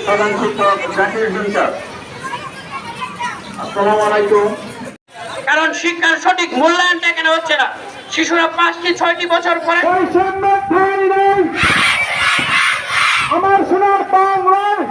প্রধান শিক্ষক জাকির হোসেন, আসসালামু আলাইকুম। কারণ শিক্ষার সঠিক মূল্যায়নটা কেন হচ্ছে না? শিশুরা 5-6 বছর পরে আমার সোনার বাংলায়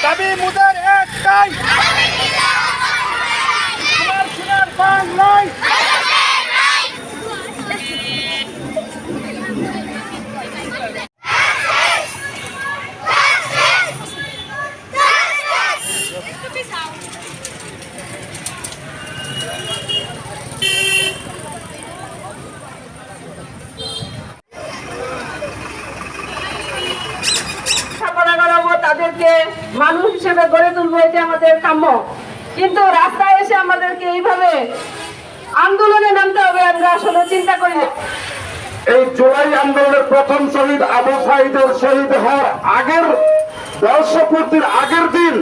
দাবি মুদের একটাই, আমার সোনার বাংলায় তাদেরকে মানুষ হিসেবে গড়ে তুলবো, এটা আমাদের কাম্য। কিন্তু রাস্তায় এসে আমাদেরকে এইভাবে আন্দোলনে নামতে হবে, আমরা আসলে চিন্তা করি না। এই জুলাই আন্দোলনের প্রথম শহীদ আবু সাঈদের শহীদ হওয়ার আগের বর্ষপূর্তির আগের দিন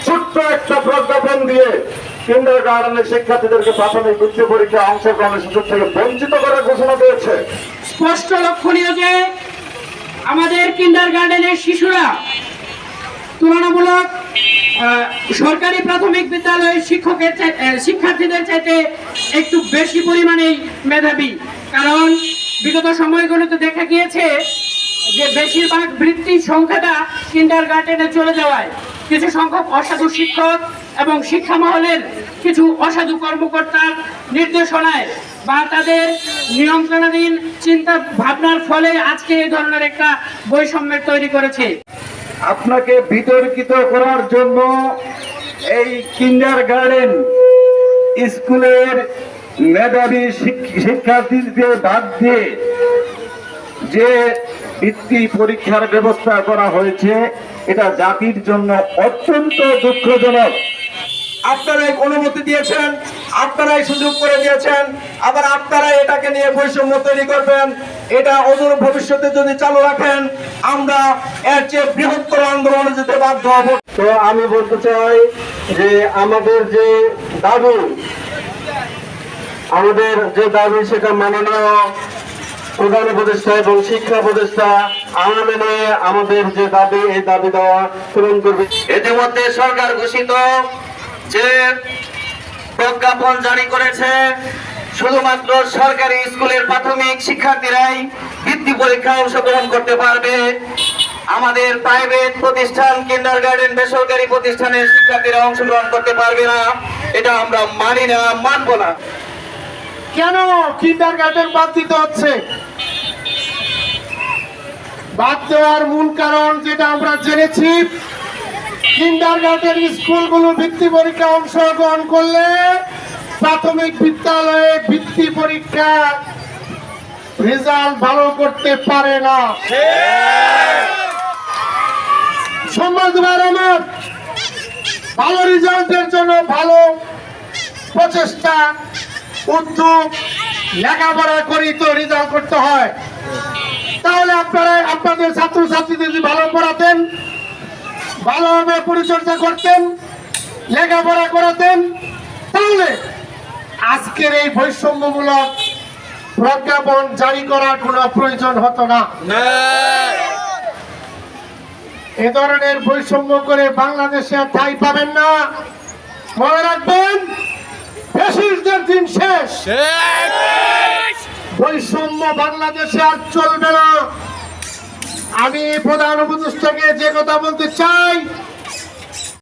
ছোট্ট একটা প্রজ্ঞাপন দিয়ে কিন্ডার গার্ডেনের শিক্ষার্থীদেরকে প্রাথমিক বৃত্তি পরীক্ষায় অংশগ্রহণের সুযোগ থেকে বঞ্চিত করার ঘোষণা দিয়েছে। স্পষ্ট লক্ষণীয় যে আমাদের কিন্ডার গার্ডেনের শিশুরা তুলনামূলক সরকারি প্রাথমিক বিদ্যালয়ের শিক্ষার্থীদের চাইতে একটু বেশি পরিমাণেই মেধাবী। কারণ বিগত সময়গুলোতে দেখা গিয়েছে যে বেশিরভাগ বৃত্তির সংখ্যাটা কিন্ডার গার্ডেনে চলে যাওয়ায় কিছু সংখ্যক অসাধু শিক্ষক এবং শিক্ষা মহলের কিছু অসাধু কর্মকর্তার নির্দেশনায় বা তাদের নিয়ন্ত্রণাধীন চিন্তা ভাবনার ফলে আজকে এই ধরনের একটা বৈষম্যের তৈরি করেছে। আপনাকে বিতর্কিত করার জন্য এই কিন্ডার গার্ডেন স্কুলের মেধাবী শিক্ষার্থীদের বাদ দিয়ে যে বৃত্তি পরীক্ষার ব্যবস্থা করা হয়েছে, এটা জাতির জন্য অত্যন্ত দুঃখজনক। আপনারাই অনুমতি দিয়েছেন, আপনারাই সুযোগ করে দিয়েছেন, আবার আপনারাই এটাকে নিয়ে বৈষম্য তৈরি করবেন। এটা অদূর ভবিষ্যতে যদি চালু রাখেন, আমরা এর চেয়ে বৃহত্তর আন্দোলনে যেতে বাধ্য হব। তো আমি বলতে চাই যে আমাদের যে দাবি সেটা মাননীয় প্রধান উপদেষ্টা এবং শিক্ষা উপদেষ্টা আগামী নিয়ে আমাদের যে দাবি, এই দাবি দেওয়া পূরণ করবে। ইতিমধ্যে সরকার ঘোষিত যে প্রজ্ঞাপন জারি করেছে, শুধুমাত্র সরকারি স্কুলের প্রাথমিক শিক্ষার্থীরাই বৃত্তি পরীক্ষায় অংশগ্রহণ করতে পারবে। আমাদের প্রাইভেট প্রতিষ্ঠান, কিন্ডার গার্ডেন, বেসরকারি প্রতিষ্ঠানের শিক্ষার্থীরা অংশগ্রহণ করতে পারবে না। এটা আমরা মানি না, মানব না। কেন কিন্ডার গার্ডেন বাদ দিতে হচ্ছে? বাদ দেওয়ার মূল কারণ যেটা আমরা জেনেছি, কিন্ডার গার্ডেন স্কুলগুলো বৃত্তি পরীক্ষা অংশগ্রহণ করলে প্রাথমিক বিদ্যালয়ে বৃত্তি পরীক্ষা রেজাল্ট ভালো করতে পারে না। আমার ভালো রেজাল্টের জন্য ভালো প্রচেষ্টা, উদ্যোগ, লেখাপড়া করি তো রেজাল্ট করতে হয়। তাহলে আপনারা আপনাদের ছাত্রছাত্রীদের যদি ভালো পড়াতেন, ভালোভাবে পরিচর্যা করতেন, লেখাপড়া করাতেন, তাহলে আজকের এই বৈষম্যমূলক প্রজ্ঞাপন জারি করার কোনো প্রয়োজন হতো না। এ ধরনের বৈষম্য করে বাংলাদেশে ঠাঁই পাবেন না। মনে রাখবেন, ফ্যাসিস্টদের দিন শেষ। বৈষম্য বাংলাদেশে আর চলবে না। আমি প্রধান উপদেষ্টাকে যে কথা বলতে চাই,